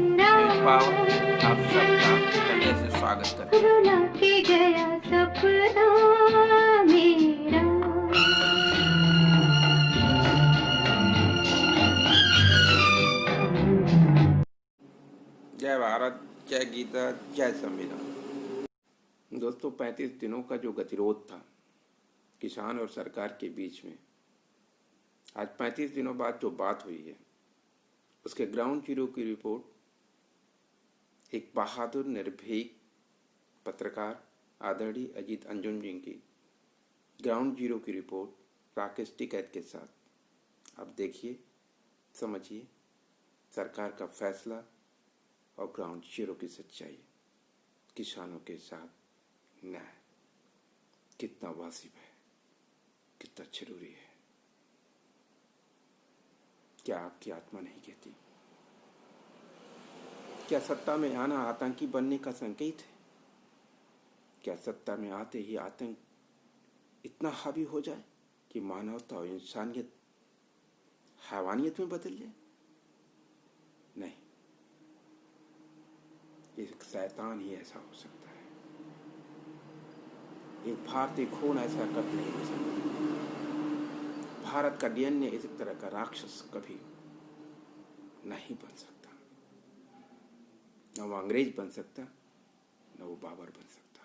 आप सबका हृदय से स्वागत करते हैं। जय भारत, जय गीता, जय संविधान। दोस्तों, 35 दिनों का जो गतिरोध था किसान और सरकार के बीच में, आज 35 दिनों बाद जो बात हुई है उसके ग्राउंड जीरो की रिपोर्ट एक बहादुर निर्भीक पत्रकार आदरणीय अजीत अंजुम जी की ग्राउंड जीरो की रिपोर्ट राकेश टिकैत के साथ आप देखिए, समझिए सरकार का फैसला और ग्राउंड जीरो की सच्चाई, किसानों के साथ न्याय कितना वाजिब है, कितना जरूरी है। क्या आपकी आत्मा नहीं कहती? क्या सत्ता में आना आतंकी बनने का संकेत है? क्या सत्ता में आते ही आतंक इतना हावी हो जाए कि मानवता और इंसानियत हैवानियत में बदल जाए? नहीं, एक शैतान ही ऐसा हो सकता है। एक भारतीय खून ऐसा कभी नहीं हो सकता। भारत का डीएनए इस तरह का राक्षस कभी नहीं बन सकता। न वो अंग्रेज बन सकता, न वो बाबर बन सकता।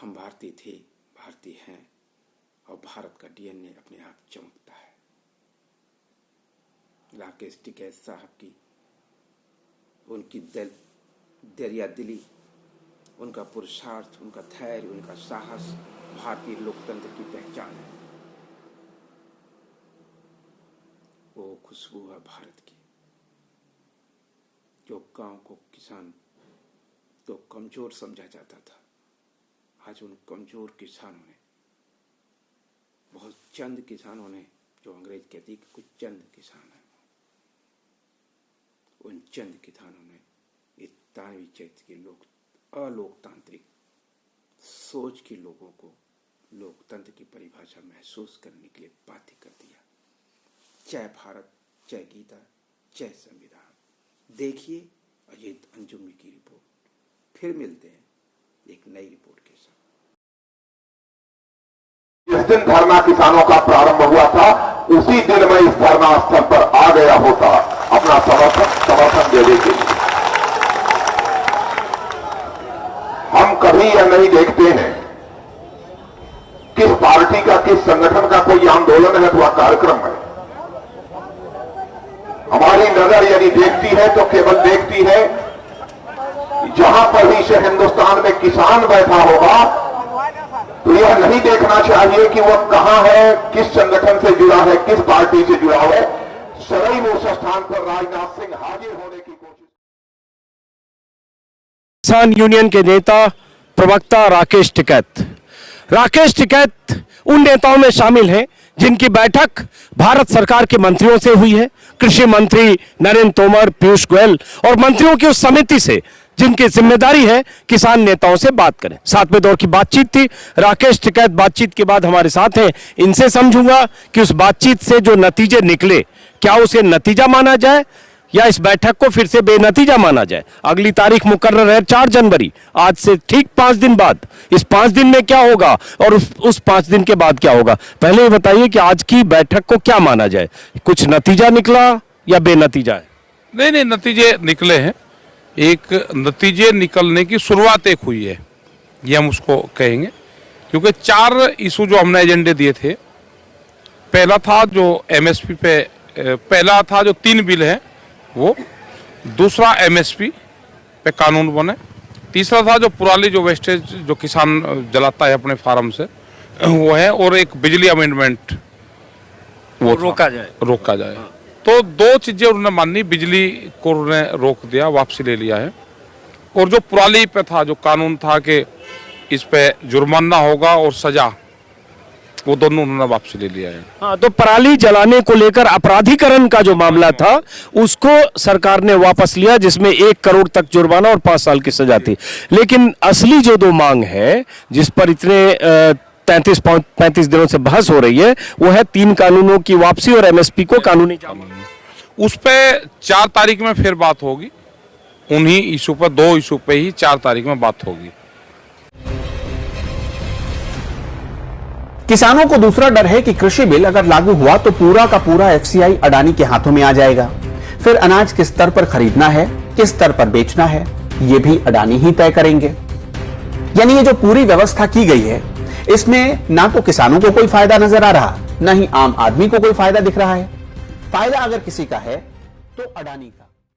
हम भारतीय थे, भारतीय हैं, और भारत का डीएनए अपने आप चमकता है। राकेश टिकैत साहब की उनकी दरिया दिली, उनका पुरुषार्थ, उनका धैर्य, उनका साहस भारतीय लोकतंत्र की पहचान है। वो खुशबू है भारत की, जो गांव को किसान तो कमजोर समझा जाता था, आज उन कमजोर किसानों ने, बहुत चंद किसानों ने, जो अंग्रेज कहती कि कुछ चंद किसान हैं, उन चंद किसानों ने इस दानवी चैत्य के अलोकतांत्रिक सोच के लोगों को लोकतंत्र की परिभाषा महसूस करने के लिए बाध्य कर दिया। जय भारत, जय गीता, जय संविधान। देखिए अजीत अंजुम की रिपोर्ट। फिर मिलते हैं एक नई रिपोर्ट के साथ। जिस दिन धरना किसानों का प्रारंभ हुआ था, उसी दिन मैं इस धरना स्थल पर आ गया होता अपना समर्थन देने के लिए। हम कभी यह नहीं देखते हैं किस पार्टी का, किस संगठन का कोई आंदोलन है अथवा कार्यक्रम है। हमारी नजर यदि देखती है तो केवल देखती है जहां पर भी से हिंदुस्तान में किसान बैठा होगा, तो यह नहीं देखना चाहिए कि वह कहां है, किस संगठन से जुड़ा है, किस पार्टी से जुड़ा है। सदैव उस स्थान पर राजनाथ सिंह हाजिर होने की कोशिश। किसान यूनियन के नेता प्रवक्ता राकेश टिकैत उन नेताओं में शामिल हैं जिनकी बैठक भारत सरकार के मंत्रियों से हुई है। कृषि मंत्री नरेंद्र तोमर, पीयूष गोयल और मंत्रियों की उस समिति से जिनकी जिम्मेदारी है किसान नेताओं से बात करें। 7वें दौर की बातचीत थी। राकेश टिकैत बातचीत के बाद हमारे साथ हैं। इनसे समझूंगा कि उस बातचीत से जो नतीजे निकले, क्या उसे नतीजा माना जाए या इस बैठक को फिर से बेनतीजा माना जाए। अगली तारीख मुकर्रर है 4 जनवरी, आज से ठीक 5 दिन बाद। इस 5 दिन में क्या होगा और उस 5 दिन के बाद क्या होगा, पहले ये बताइए कि आज की बैठक को क्या माना जाए। कुछ नतीजा निकला या बेनतीजा है? नहीं, नतीजे निकले हैं। एक नतीजे निकलने की शुरुआत एक हुई है, ये हम उसको कहेंगे, क्योंकि 4 इशू जो हमने एजेंडे दिए थे, पहला था जो एमएसपी पे, पहला था जो 3 बिल है वो, दूसरा एमएसपी पे कानून बने, तीसरा था जो पुराली जो वेस्टेज जो किसान जलाता है अपने फार्म से वो है, और एक बिजली अमेंडमेंट वो रोका जाए। तो 2 चीजें उन्होंने मानी। बिजली को उन्होंने रोक दिया, वापसी ले लिया है, और जो पुराली पे था जो कानून था कि इस पे जुर्माना होगा और सजा, वो दोनों उन्होंने वापसी ले लिया है। हाँ, तो पराली जलाने को लेकर अपराधीकरण का जो मामला था उसको सरकार ने वापस लिया, जिसमें 1 करोड़ तक जुर्माना और 5 साल की सजा थी। लेकिन असली जो 2 मांग है जिस पर इतने 35 दिनों से बहस हो रही है, वो है 3 कानूनों की वापसी और एमएसपी को कानूनी जामा। उस पे 4 तारीख में फिर बात होगी, उन्हीं इशू पर 2 इशू पे ही 4 तारीख में बात होगी। किसानों को दूसरा डर है कि कृषि बिल अगर लागू हुआ तो पूरा का पूरा एफसीआई अडानी के हाथों में आ जाएगा। फिर अनाज किस स्तर पर खरीदना है, किस स्तर पर बेचना है, यह भी अडानी ही तय करेंगे। यानी ये जो पूरी व्यवस्था की गई है, इसमें ना तो किसानों को कोई फायदा नजर आ रहा, ना ही आम आदमी को कोई फायदा दिख रहा है। फायदा अगर किसी का है तो अडानी का।